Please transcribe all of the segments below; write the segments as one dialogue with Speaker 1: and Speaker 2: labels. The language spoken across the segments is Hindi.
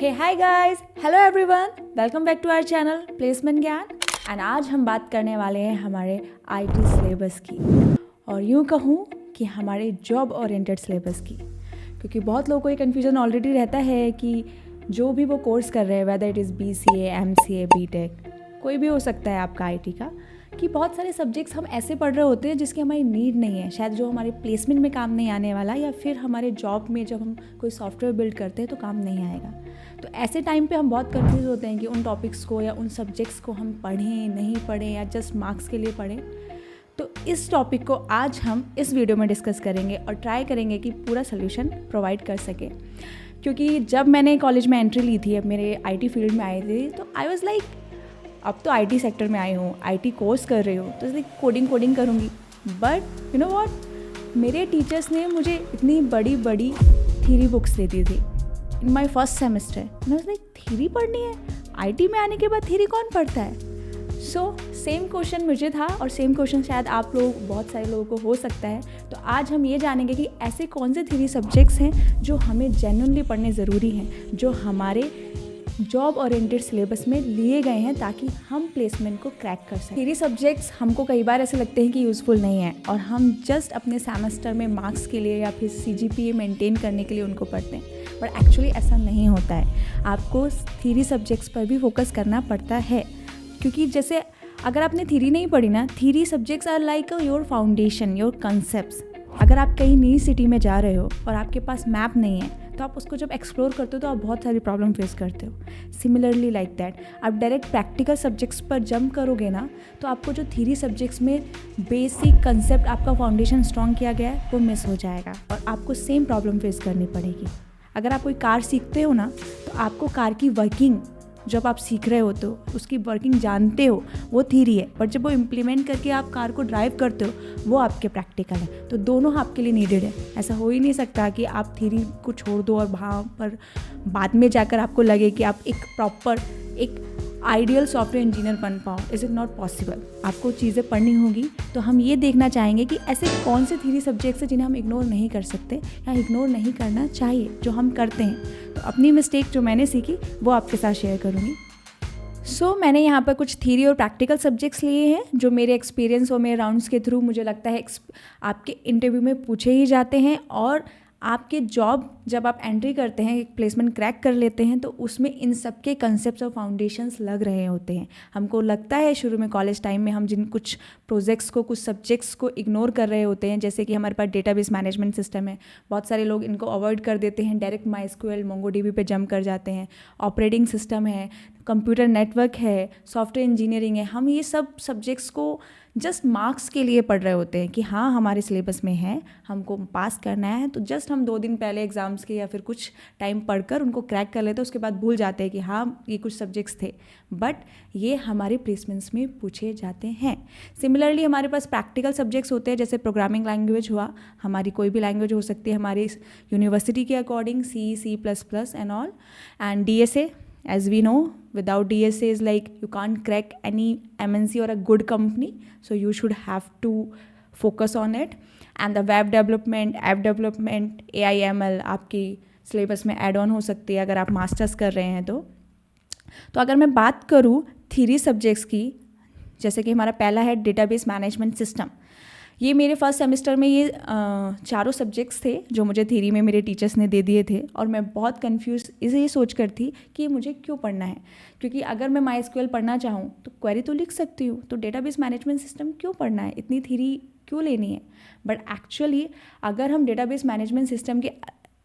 Speaker 1: Hey hi guys, hello everyone, welcome back to our channel placement Gyan. And आज हम बात करने वाले हैं हमारे आईटी सिलेबस की, और यूँ कहूँ कि हमारे जॉब ओरिएंटेड सिलेबस की, क्योंकि बहुत लोगों को ये कन्फ्यूज़न ऑलरेडी रहता है कि जो भी वो कोर्स कर रहे हैं, whether it is BCA, MCA, BTech, कोई भी हो सकता है आपका आईटी का, कि बहुत सारे सब्जेक्ट्स हम ऐसे पढ़ रहे होते हैं जिसकी हमारी नीड नहीं है, शायद जो हमारे प्लेसमेंट में काम नहीं आने वाला, या फिर हमारे जॉब में जब हम कोई सॉफ्टवेयर बिल्ड करते हैं तो काम नहीं आएगा। तो ऐसे टाइम पे हम बहुत कंफ्यूज होते हैं कि उन टॉपिक्स को या उन सब्जेक्ट्स को हम पढ़ें नहीं पढ़ें, या जस्ट मार्क्स के लिए पढ़ें। तो इस टॉपिक को आज हम इस वीडियो में डिस्कस करेंगे और ट्राई करेंगे कि पूरा सोल्यूशन प्रोवाइड कर सके। क्योंकि जब मैंने कॉलेज में एंट्री ली थी, अब मेरे IT फील्ड में आई थी, तो आई वॉज लाइक अब तो IT सेक्टर में आई हूँ, IT कोर्स कर रही हूँ, तो लाइक कोडिंग करूँगी। बट यू नो व्हाट, मेरे टीचर्स ने मुझे इतनी बड़ी बड़ी थ्योरी बुक्स दे दी थी इन माई फर्स्ट सेमेस्टर। मैं लाइक थ्योरी पढ़नी है, IT में आने के बाद थ्योरी कौन पढ़ता है? सो सेम क्वेश्चन मुझे था, और सेम क्वेश्चन शायद आप लोग, बहुत सारे लोगों को हो सकता है। तो आज हम ये जानेंगे कि ऐसे कौन से थ्योरी सब्जेक्ट्स हैं जो हमें जेन्युइनली पढ़ने ज़रूरी हैं, जो हमारे जॉब ओरिएंटेड सिलेबस में लिए गए हैं, ताकि हम प्लेसमेंट को क्रैक कर सकें। थ्योरी सब्जेक्ट्स हमको कई बार ऐसे लगते हैं कि यूज़फुल नहीं है, और हम जस्ट अपने सेमेस्टर में मार्क्स के लिए या फिर CGPA मेंटेन करने के लिए उनको पढ़ते हैं। बट एक्चुअली ऐसा नहीं होता है। आपको थ्योरी सब्जेक्ट्स पर भी फोकस करना पड़ता है, क्योंकि जैसे अगर आपने थ्योरी नहीं पढ़ी ना, theory subjects are like your foundation, your concepts. अगर आप कहीं नई सिटी में जा रहे हो और आपके पास मैप नहीं है, तो आप उसको जब एक्सप्लोर करते हो तो आप बहुत सारी प्रॉब्लम फेस करते हो। सिमिलरली लाइक दैट, आप डायरेक्ट प्रैक्टिकल सब्जेक्ट्स पर जंप करोगे ना, तो आपको जो थ्योरी सब्जेक्ट्स में बेसिक कंसेप्ट, आपका फाउंडेशन स्ट्रॉन्ग किया गया है, वो मिस हो जाएगा और आपको सेम प्रॉब्लम फेस करनी पड़ेगी। अगर आप कोई कार सीखते हो ना, तो आपको कार की वर्किंग जब आप सीख रहे होते हो, उसकी वर्किंग जानते हो, वो थ्योरी है। बट जब वो इम्प्लीमेंट करके आप कार को ड्राइव करते हो, वो आपके प्रैक्टिकल है। तो दोनों आपके लिए नीडेड है। ऐसा हो ही नहीं सकता कि आप थ्योरी को छोड़ दो और वहाँ पर बाद में जाकर आपको लगे कि आप एक प्रॉपर, एक आइडियल सॉफ्टवेयर इंजीनियर बन पाओ। Is it not possible. आपको चीज़ें पढ़नी होगी। तो हम ये देखना चाहेंगे कि ऐसे कौन से थ्योरी सब्जेक्ट्स हैं जिन्हें हम इग्नोर नहीं कर सकते, या इग्नोर नहीं करना चाहिए, जो हम करते हैं। तो अपनी मिस्टेक जो मैंने सीखी वो आपके साथ शेयर करूँगी। मैंने यहाँ पर कुछ थ्योरी और प्रैक्टिकल सब्जेक्ट्स लिए हैं, जो मेरे एक्सपीरियंस और मेरे राउंड्स के थ्रू मुझे लगता है आपके इंटरव्यू में पूछे ही जाते हैं, और आपके जॉब जब आप एंट्री करते हैं, एक प्लेसमेंट क्रैक कर लेते हैं, तो उसमें इन सब के कंसेप्ट्स और फाउंडेशंस लग रहे होते हैं। हमको लगता है शुरू में कॉलेज टाइम में हम जिन कुछ प्रोजेक्ट्स को, कुछ सब्जेक्ट्स को इग्नोर कर रहे होते हैं, जैसे कि हमारे पास डेटाबेस मैनेजमेंट सिस्टम है, बहुत सारे लोग इनको अवॉइड कर देते हैं, डायरेक्ट MySQL, MongoDB पे जंप कर जाते हैं। ऑपरेटिंग सिस्टम है, कंप्यूटर नेटवर्क है, सॉफ्टवेयर इंजीनियरिंग है। हम ये सब सब्जेक्ट्स को जस्ट मार्क्स के लिए पढ़ रहे होते हैं कि हाँ हमारे सिलेबस में है, हमको पास करना है, तो जस्ट हम 2 दिन पहले एग्ज़ाम्स के या फिर कुछ टाइम पढ़कर उनको क्रैक कर लेते हैं। उसके बाद भूल जाते हैं कि हाँ ये कुछ सब्जेक्ट्स थे, बट ये हमारे प्लेसमेंट्स में पूछे जाते हैं। सिमिलरली हमारे पास प्रैक्टिकल सब्जेक्ट्स होते हैं, जैसे प्रोग्रामिंग लैंग्वेज हुआ, हमारी कोई भी लैंग्वेज हो सकती है हमारी यूनिवर्सिटी के according, C++ and all, and DSA। As we know, without DSA is like you can't crack any MNC or a good company, so you should have to focus on it. And the web development, app development, AI/ML आपकी सिलेबस में ऐड ऑन हो सकती है अगर आप मास्टर्स कर रहे हैं तो अगर मैं बात करूँ थ्योरी सब्जेक्ट्स की, जैसे कि हमारा पहला है डेटाबेस मैनेजमेंट सिस्टम। ये मेरे फर्स्ट सेमेस्टर में ये चारों सब्जेक्ट्स थे जो मुझे थ्योरी में मेरे टीचर्स ने दे दिए थे, और मैं बहुत कंफ्यूज ये सोच कर थी कि मुझे क्यों पढ़ना है। क्योंकि अगर मैं MySQL पढ़ना चाहूँ तो क्वेरी तो लिख सकती हूँ, तो डेटाबेस मैनेजमेंट सिस्टम क्यों पढ़ना है, इतनी थ्योरी क्यों लेनी है। बट एक्चुअली अगर हम डेटाबेस मैनेजमेंट सिस्टम के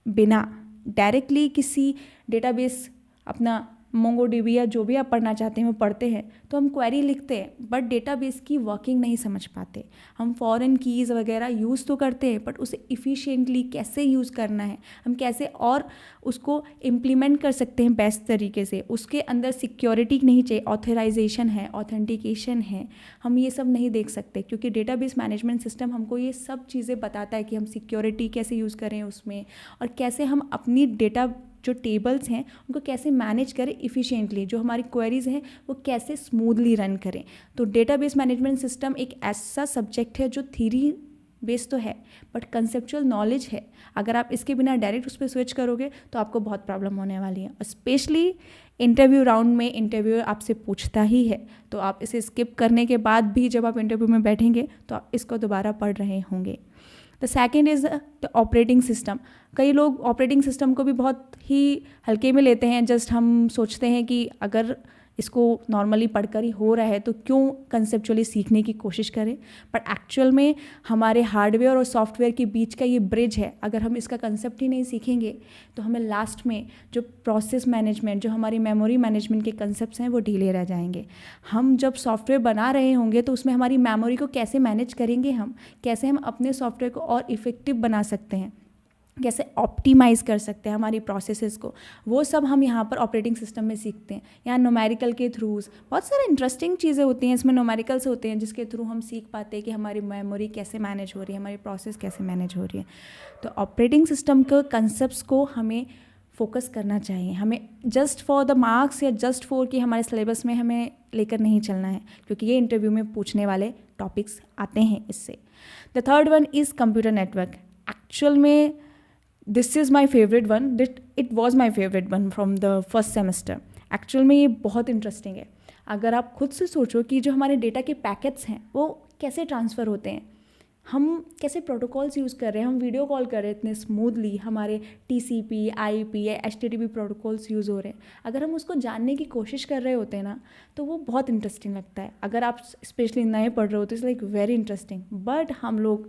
Speaker 1: बिना डायरेक्टली किसी डेटाबेस, अपना MongoDB या जो भी आप पढ़ना चाहते हैं वो पढ़ते हैं, तो हम क्वेरी लिखते हैं, बट डेटाबेस की वर्किंग नहीं समझ पाते। हम फॉरेन कीज़ वगैरह यूज़ तो करते हैं, बट उसे इफ़िशिएंटली कैसे यूज़ करना है, हम कैसे और उसको इम्प्लीमेंट कर सकते हैं बेस्ट तरीके से, उसके अंदर सिक्योरिटी नहीं चाहिए, ऑथराइजेशन है, ऑथेंटिकेशन है, हम ये सब नहीं देख सकते। क्योंकि डेटाबेस मैनेजमेंट सिस्टम हमको ये सब चीज़ें बताता है कि हम सिक्योरिटी कैसे यूज़ करें उसमें, और कैसे हम अपनी डेटा जो टेबल्स हैं उनको कैसे मैनेज करें इफ़िशिएंटली, जो हमारी क्वेरीज हैं वो कैसे स्मूथली रन करें। तो डेटाबेस मैनेजमेंट सिस्टम एक ऐसा सब्जेक्ट है जो थ्योरी बेस तो है, बट कंसेप्चुअल नॉलेज है। अगर आप इसके बिना डायरेक्ट उस पर स्विच करोगे तो आपको बहुत प्रॉब्लम होने वाली है। स्पेशली इंटरव्यू राउंड में इंटरव्यूअर आपसे पूछता ही है, तो आप इसे स्किप करने के बाद भी जब आप इंटरव्यू में बैठेंगे तो आप इसको दोबारा पढ़ रहे होंगे। The second is the operating system. कई लोग ऑपरेटिंग सिस्टम को भी बहुत ही हल्के में लेते हैं। जस्ट हम सोचते हैं कि अगर इसको नॉर्मली पढ़कर ही हो रहा है तो क्यों कंसेप्चुअली सीखने की कोशिश करें। बट एक्चुअल में हमारे हार्डवेयर और सॉफ्टवेयर के बीच का ये ब्रिज है। अगर हम इसका कंसेप्ट ही नहीं सीखेंगे तो हमें लास्ट में जो प्रोसेस मैनेजमेंट, जो हमारी मेमोरी मैनेजमेंट के कंसेप्ट्स हैं वो ढीले रह जाएंगे। हम जब सॉफ्टवेयर बना रहे होंगे तो उसमें हमारी मेमोरी को कैसे मैनेज करेंगे, हम कैसे हम अपने सॉफ्टवेयर को और इफ़ेक्टिव बना सकते हैं, कैसे ऑप्टिमाइज़ कर सकते हैं हमारी प्रोसेसेस को, वो सब हम यहाँ पर ऑपरेटिंग सिस्टम में सीखते हैं। यहाँ न्यूमेरिकल के थ्रूज बहुत सारे इंटरेस्टिंग चीज़ें होती हैं, इसमें न्यूमेरिकल्स होते हैं जिसके थ्रू हम सीख पाते हैं कि हमारी मेमोरी कैसे मैनेज हो रही है, हमारी प्रोसेस कैसे मैनेज हो रही है। तो ऑपरेटिंग सिस्टम के कंसेप्ट्स को हमें फोकस करना चाहिए। हमें जस्ट फॉर द मार्क्स या जस्ट फॉर कि हमारे सिलेबस में हमें लेकर नहीं चलना है, क्योंकि ये इंटरव्यू में पूछने वाले टॉपिक्स आते हैं इससे। The third one is computer network. Actual में this is my favourite one, it was my favourite one from the first semester. Actual में ये बहुत इंटरेस्टिंग है। अगर आप खुद से सोचो कि जो हमारे डेटा के पैकेट्स हैं वो कैसे ट्रांसफ़र होते हैं, हम कैसे प्रोटोकॉल्स यूज़ कर रहे हैं, हम वीडियो कॉल कर रहे हैं इतने स्मूथली, हमारे TCP, IP या HTTP प्रोटोकॉल्स यूज़ हो रहे हैं। अगर हम उसको जानने की कोशिश कर रहे होते हैं ना तो वो बहुत इंटरेस्टिंग लगता है। अगर आप स्पेशली नए पढ़ रहे होते हैं, लाइक वेरी इंटरेस्टिंग। बट हम लोग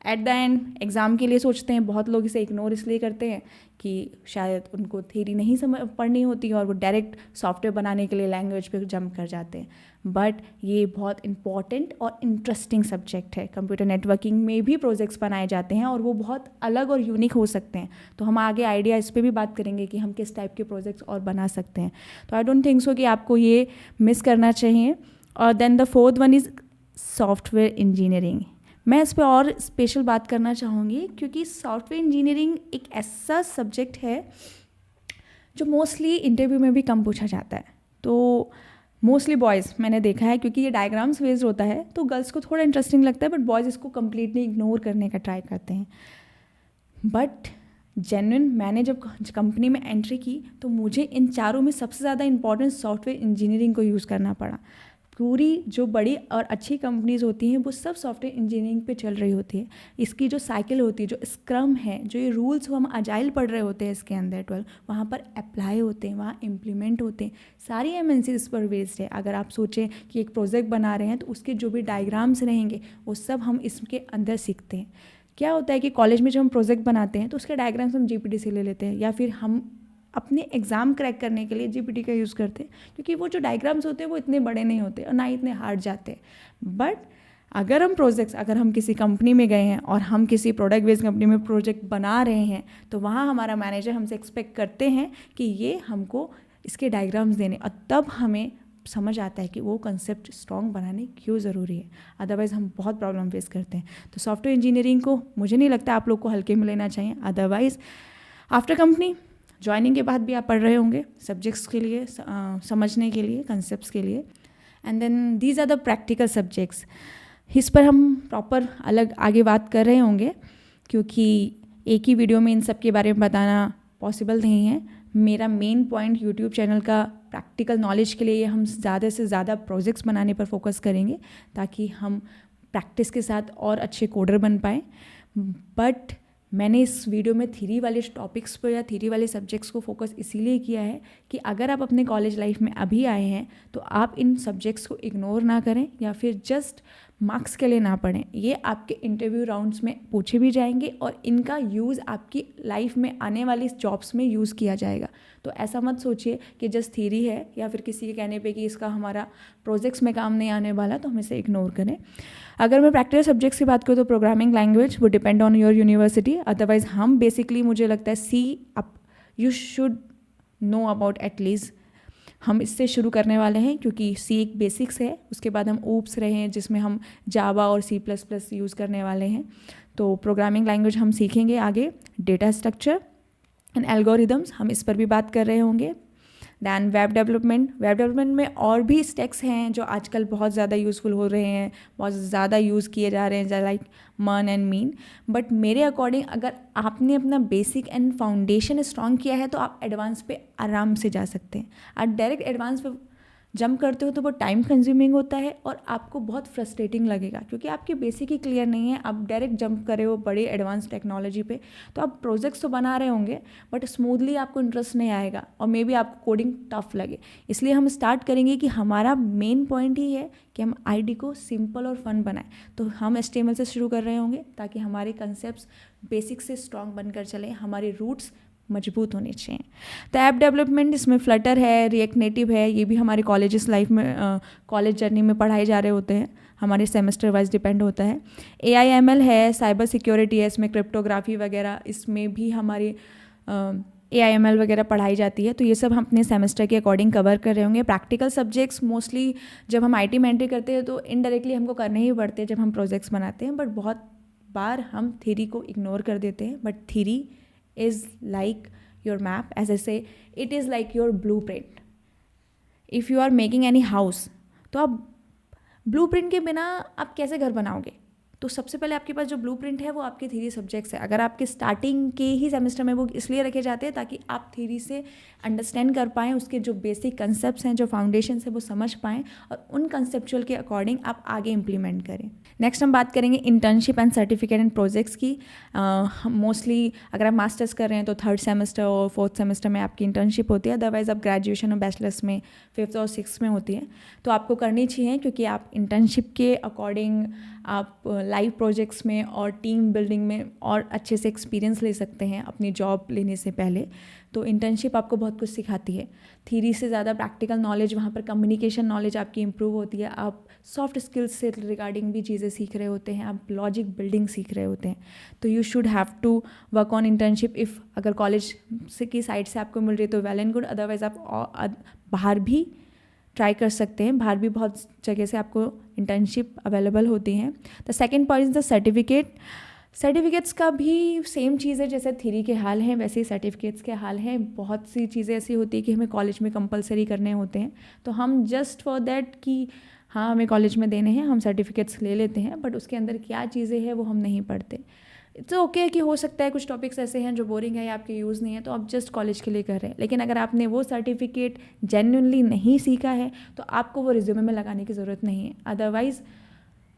Speaker 1: एट द एंड एग्ज़ाम के लिए सोचते हैं, बहुत लोग इसे इग्नोर इसलिए करते हैं कि शायद उनको थ्योरी नहीं पढ़नी होती और वो डायरेक्ट सॉफ्टवेयर बनाने के लिए लैंग्वेज पे जंप कर जाते हैं। बट ये बहुत इंपॉर्टेंट और इंटरेस्टिंग सब्जेक्ट है। कंप्यूटर नेटवर्किंग में भी प्रोजेक्ट्स बनाए जाते हैं और वो बहुत अलग और यूनिक हो सकते हैं। तो हम आगे आइडिया इस पर भी बात करेंगे कि हम किस टाइप के प्रोजेक्ट्स और बना सकते हैं। तो आई डोंट थिंक सो कि आपको ये मिस करना चाहिए। और then the fourth one is software engineering. मैं इस पर और स्पेशल बात करना चाहूँगी क्योंकि सॉफ्टवेयर इंजीनियरिंग एक ऐसा सब्जेक्ट है जो मोस्टली इंटरव्यू में भी कम पूछा जाता है। तो मोस्टली बॉयज़ मैंने देखा है, क्योंकि ये डायग्राम्स बेस्ड होता है तो गर्ल्स को थोड़ा इंटरेस्टिंग लगता है, बट बॉयज़ इसको कम्प्लीटली इग्नोर करने का ट्राई करते हैं। बट जेन्युइन मैंने जब कंपनी में एंट्री की तो मुझे इन चारों में सबसे ज़्यादा इंपॉर्टेंट सॉफ्टवेयर इंजीनियरिंग को यूज़ करना पड़ा। पूरी जो बड़ी और अच्छी कंपनीज़ होती हैं वो सब सॉफ्टवेयर इंजीनियरिंग पे चल रही होती है। इसकी जो साइकिल होती है, जो स्क्रम है, जो ये रूल्स हम अजाइल पढ़ रहे होते हैं इसके अंदर 12, वहाँ पर अप्लाई होते हैं, वहाँ इम्प्लीमेंट होते हैं। सारी MNC इस पर बेस्ड है। अगर आप सोचें कि एक प्रोजेक्ट बना रहे हैं तो उसके जो भी डायग्राम्स रहेंगे वो सब हम इसके अंदर सीखते हैं। क्या होता है कि कॉलेज में जब हम प्रोजेक्ट बनाते हैं तो उसके डायग्राम्स हम GPT से ले लेते हैं, या फिर हम अपने एग्ज़ाम क्रैक करने के लिए GPT का यूज़ करते हैं, क्योंकि वो जो डायग्राम्स होते हैं वो इतने बड़े नहीं होते और ना ही इतने हार्ड जाते। बट अगर हम किसी कंपनी में गए हैं और हम किसी प्रोडक्ट बेस्ड कंपनी में प्रोजेक्ट बना रहे हैं तो वहाँ हमारा मैनेजर हमसे एक्सपेक्ट करते हैं कि ये हमको इसके डायग्राम्स देने, और तब हमें समझ आता है कि वो कंसेप्ट स्ट्रॉन्ग बनाने क्यों ज़रूरी है। अदरवाइज़ हम बहुत प्रॉब्लम फेस करते हैं। तो सॉफ्टवेयर इंजीनियरिंग को मुझे नहीं लगता आप लोग को हल्के में लेना चाहिए। अदरवाइज़ आफ्टर कंपनी ज्वाइनिंग के बाद भी आप पढ़ रहे होंगे सब्जेक्ट्स के लिए, समझने के लिए, कंसेप्ट्स के लिए। And then these are the practical subjects. इस पर हम प्रॉपर अलग आगे बात कर रहे होंगे, क्योंकि एक ही वीडियो में इन सब के बारे में बताना पॉसिबल नहीं है। मेरा मेन पॉइंट यूट्यूब चैनल का प्रैक्टिकल नॉलेज के लिए हम ज़्यादा से ज़्यादा प्रोजेक्ट्स बनाने पर फोकस करेंगे ताकि हम प्रैक्टिस के साथ और अच्छे कोडर बन पाएँ। बट मैंने इस वीडियो में थ्योरी वाले टॉपिक्स पर या थ्योरी वाले सब्जेक्ट्स को फोकस इसीलिए किया है कि अगर आप अपने कॉलेज लाइफ में अभी आए हैं तो आप इन सब्जेक्ट्स को इग्नोर ना करें या फिर जस्ट मार्क्स के लिए ना पढ़ें। ये आपके इंटरव्यू राउंड्स में पूछे भी जाएंगे और इनका यूज़ आपकी लाइफ में आने वाली जॉब्स में यूज़ किया जाएगा। तो ऐसा मत सोचिए कि जस्ट थ्योरी है या फिर किसी के कहने पे कि इसका हमारा प्रोजेक्ट्स में काम नहीं आने वाला तो हम इसे इग्नोर करें। अगर मैं प्रैक्टिकल सब्जेक्ट्स की बात करूँ तो प्रोग्रामिंग लैंग्वेज वो depend on your university. Otherwise हम बेसिकली मुझे लगता है C you should know about at least. हम इससे शुरू करने वाले हैं क्योंकि C एक बेसिक्स है, उसके बाद हम OOPS रहे हैं जिसमें हम जावा और C++ यूज़ करने वाले हैं। तो प्रोग्रामिंग लैंग्वेज हम सीखेंगे आगे। डेटा स्ट्रक्चर एंड एल्गोरिदम्स हम इस पर भी बात कर रहे होंगे। दैन वेब डेवलपमेंट में और भी स्टैक्स हैं जो आजकल बहुत ज़्यादा यूज़फुल हो रहे हैं, बहुत ज़्यादा यूज़ किए जा रहे हैं, लाइक मर्न एंड मीन। बट मेरे अकॉर्डिंग अगर आपने अपना बेसिक एंड फाउंडेशन स्ट्रॉन्ग किया है तो आप एडवांस पे आराम से जा सकते हैं। आप डायरेक्ट एडवांस पे जंप करते हो तो वो टाइम कंज्यूमिंग होता है और आपको बहुत फ्रस्ट्रेटिंग लगेगा, क्योंकि आपकी बेसिक ही क्लियर नहीं है। आप डायरेक्ट जंप करे हो बड़ी एडवांस टेक्नोलॉजी पे, तो आप प्रोजेक्ट्स तो बना रहे होंगे बट स्मूथली आपको इंटरेस्ट नहीं आएगा और मे बी आपको कोडिंग टफ लगे। इसलिए हम स्टार्ट करेंगे कि हमारा मेन पॉइंट ही है कि हम आईडी को सिंपल और फन बनाएं। तो हम HTML से शुरू कर रहे होंगे ताकि हमारे कंसेप्ट बेसिक से स्ट्रॉन्ग बनकर चले, हमारे रूट्स मजबूत होने चाहिए। तो ऐप डेवलपमेंट इसमें फ्लटर है, रिएक्ट नेटिव है, ये भी हमारे कॉलेजेस लाइफ में कॉलेज जर्नी में पढ़ाए जा रहे होते हैं, हमारे सेमेस्टर वाइज डिपेंड होता है। AIML है, साइबर सिक्योरिटी है, इसमें क्रिप्टोग्राफी वगैरह, इसमें भी हमारी AIML वगैरह पढ़ाई जाती है। तो ये सब हम अपने सेमेस्टर के अकॉर्डिंग कवर कर रहे होंगे। प्रैक्टिकल सब्जेक्ट्स मोस्टली जब हम IT में एंट्री करते हैं तो इनडायरेक्टली हमको करने ही पड़ते हैं जब हम प्रोजेक्ट्स बनाते हैं, बट बहुत बार हम थ्योरी को इग्नोर कर देते हैं। But theory is like your map, as I say, it is like your blueprint. If you are making any house, तो आप blueprint के बिना आप कैसे घर बनाओगे? तो सबसे पहले आपके पास जो ब्लूप्रिंट है वो आपके थ्योरी सब्जेक्ट्स है। अगर आपके स्टार्टिंग के ही सेमेस्टर में वो इसलिए रखे जाते हैं ताकि आप थ्योरी से अंडरस्टैंड कर पाएँ, उसके जो बेसिक कंसेप्ट्स हैं, जो फाउंडेशन है वो समझ पाएँ और उन कंसेप्चुअल के अकॉर्डिंग आप आगे इम्प्लीमेंट करें। नेक्स्ट हम बात करेंगे internship and certificate and projects की। मोस्टली अगर आप मास्टर्स कर रहे हैं तो 3rd सेमेस्टर और 4th सेमेस्टर में आपकी इंटर्नशिप होती है, अदरवाइज आप ग्रेजुएशन और बैचलर्स में 5th और 6th में होती है। तो आपको करनी चाहिए, क्योंकि आप इंटर्नशिप के अकॉर्डिंग आप लाइव प्रोजेक्ट्स में और टीम बिल्डिंग में और अच्छे से एक्सपीरियंस ले सकते हैं अपनी जॉब लेने से पहले। तो इंटर्नशिप आपको बहुत कुछ सिखाती है, थ्योरी से ज़्यादा प्रैक्टिकल नॉलेज, वहाँ पर कम्युनिकेशन नॉलेज आपकी इंप्रूव होती है, आप सॉफ्ट स्किल्स से रिगार्डिंग भी चीज़ें सीख रहे होते हैं, आप लॉजिक बिल्डिंग सीख रहे होते हैं। तो you should have to work on internship. If अगर कॉलेज से की साइड से आपको मिल रही है तो वेल एंड गुड, अदरवाइज आप बाहर भी ट्राई कर सकते हैं। बाहर भी बहुत जगह से आपको इंटर्नशिप अवेलेबल होती हैं। The second point is the certificates का भी सेम चीज़ है, जैसे थ्योरी के हाल हैं वैसे ही सर्टिफिकेट्स के हाल हैं। बहुत सी चीज़ें ऐसी होती है कि हमें कॉलेज में कंपलसरी करने होते हैं, तो हम जस्ट फॉर दैट कि हाँ हमें कॉलेज में देने हैं हम सर्टिफिकेट्स ले लेते हैं, बट उसके अंदर क्या चीज़ें हैं वो हम नहीं पढ़ते। इट्स ओके कि हो सकता है कुछ टॉपिक्स ऐसे हैं जो बोरिंग है या आपके यूज़ नहीं है, तो आप जस्ट कॉलेज के लिए कर रहे हैं। लेकिन अगर आपने वो सर्टिफिकेट जेन्युइनली नहीं सीखा है तो आपको वो रिज्यूमे में लगाने की ज़रूरत नहीं है। अदरवाइज़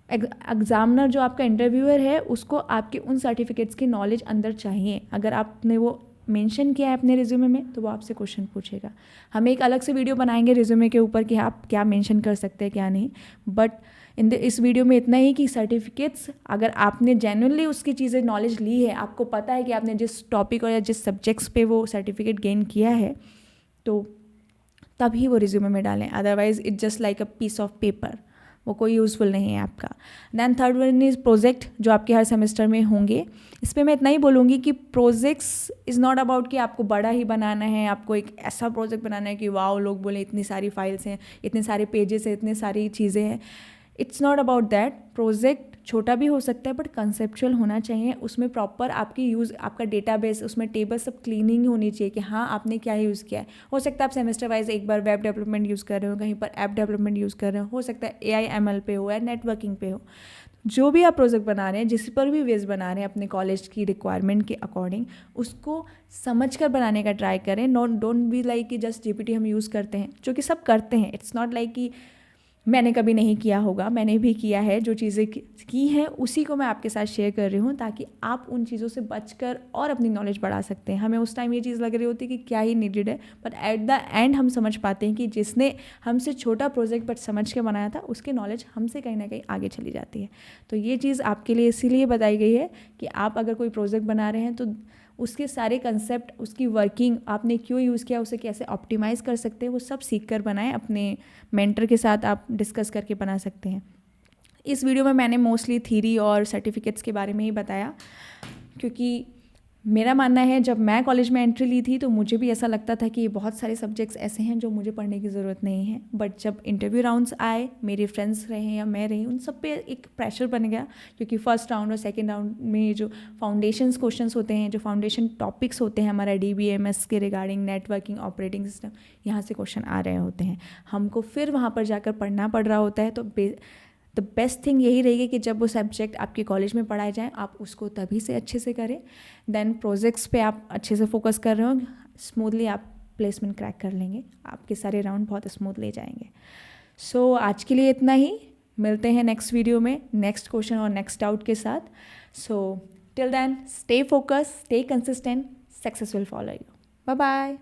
Speaker 1: एग्जामिनर जो आपका इंटरव्यूअर है उसको आपके उन सर्टिफिकेट्स की नॉलेज अंदर चाहिए। अगर आपने वो मेंशन किया है अपने रिज्यूमे में तो वो आपसे क्वेश्चन पूछेगा। हम एक अलग से वीडियो बनाएंगे रिज्यूमे के ऊपर कि आप क्या मेंशन कर सकते हैं क्या नहीं, बट इस वीडियो में इतना ही कि सर्टिफिकेट्स अगर आपने जेन्युइनली उसकी चीज़ें नॉलेज ली है, आपको पता है कि आपने जिस टॉपिक और या जिस सब्जेक्ट्स पे वो सर्टिफिकेट गेन किया है, तो तभी वो रिज्यूमे में डालें। Otherwise it's just like a piece of paper, वो कोई यूज़फुल नहीं है आपका। Then third one is project, जो आपके हर सेमेस्टर में होंगे। इस पर मैं इतना ही बोलूँगी कि प्रोजेक्ट्स इज़ नॉट अबाउट कि आपको बड़ा ही बनाना है, आपको एक ऐसा प्रोजेक्ट बनाना है कि वाओ लोग बोले इतनी सारी फाइल्स हैं, इतने सारे पेजेस हैं, इतनी सारी चीज़ें हैं। It's not about that. Project छोटा भी हो सकता है बट कंसेप्चुअल होना चाहिए, उसमें प्रॉपर आपकी यूज़, आपका डेटाबेस, उसमें टेबल सब क्लीनिंग होनी चाहिए कि हाँ आपने क्या यूज़ किया है। हो सकता है आप सेमेस्टर वाइज एक बार वेब डेवलपमेंट यूज़ कर रहे हो, कहीं पर ऐप डेवलपमेंट यूज़ कर रहे हो सकता है AIML पे हो या नेटवर्किंग पे हो। जो भी आप प्रोजेक्ट बना रहे हैं, जिस पर भी वेज बना रहे हैं अपने कॉलेज की रिक्वायरमेंट के अकॉर्डिंग, उसको समझ कर बनाने का ट्राई करें। डोंट बी लाइक कि जस्ट GPT हम यूज़ करते हैं, जो कि सब करते हैं। इट्स नॉट लाइक कि मैंने कभी नहीं किया होगा, मैंने भी किया है। जो चीज़ें की हैं उसी को मैं आपके साथ शेयर कर रही हूँ ताकि आप उन चीज़ों से बचकर और अपनी नॉलेज बढ़ा सकते हैं। हमें उस टाइम ये चीज़ लग रही होती है कि क्या ही नीडेड है, बट एट द एंड हम समझ पाते हैं कि जिसने हमसे छोटा प्रोजेक्ट बट समझ के बनाया था उसकी नॉलेज हमसे कहीं ना कहीं आगे चली जाती है। तो ये चीज़ आपके लिए इसीलिए बताई गई है कि आप अगर कोई प्रोजेक्ट बना रहे हैं तो उसके सारे कंसेप्ट, उसकी वर्किंग, आपने क्यों यूज़ किया, उसे कैसे ऑप्टिमाइज़ कर सकते हैं, वो सब सीख कर बनाएं। अपने मेंटर के साथ आप डिस्कस करके बना सकते हैं। इस वीडियो में मैंने मोस्टली थ्योरी और सर्टिफिकेट्स के बारे में ही बताया, क्योंकि मेरा मानना है जब मैं कॉलेज में एंट्री ली थी तो मुझे भी ऐसा लगता था कि बहुत सारे सब्जेक्ट्स ऐसे हैं जो मुझे पढ़ने की ज़रूरत नहीं है, बट जब इंटरव्यू राउंड्स आए, मेरे फ्रेंड्स रहे या मैं रही, उन सब पे एक प्रेशर बन गया, क्योंकि फर्स्ट राउंड और सेकंड राउंड में जो फाउंडेशंस क्वेश्चंस होते हैं, जो फाउंडेशन टॉपिक्स होते हैं हमारा DBMS के रिगार्डिंग नेटवर्किंग, ऑपरेटिंग सिस्टम, यहाँ से क्वेश्चन आ रहे होते हैं, हमको फिर वहाँ पर जाकर पढ़ना पड़ रहा होता है। तो द बेस्ट थिंग यही रहेगी कि जब वो सब्जेक्ट आपके कॉलेज में पढ़ाए जाएँ, आप उसको तभी से अच्छे से करें, देन प्रोजेक्ट्स पे आप अच्छे से फोकस कर रहे हो, स्मूथली आप प्लेसमेंट क्रैक कर लेंगे, आपके सारे राउंड बहुत स्मूथली जाएंगे। सो आज के लिए इतना ही, मिलते हैं नेक्स्ट वीडियो में नेक्स्ट क्वेश्चन और नेक्स्ट डाउट के साथ। So till then stay focus, stay consistent, success will follow you. Bye bye.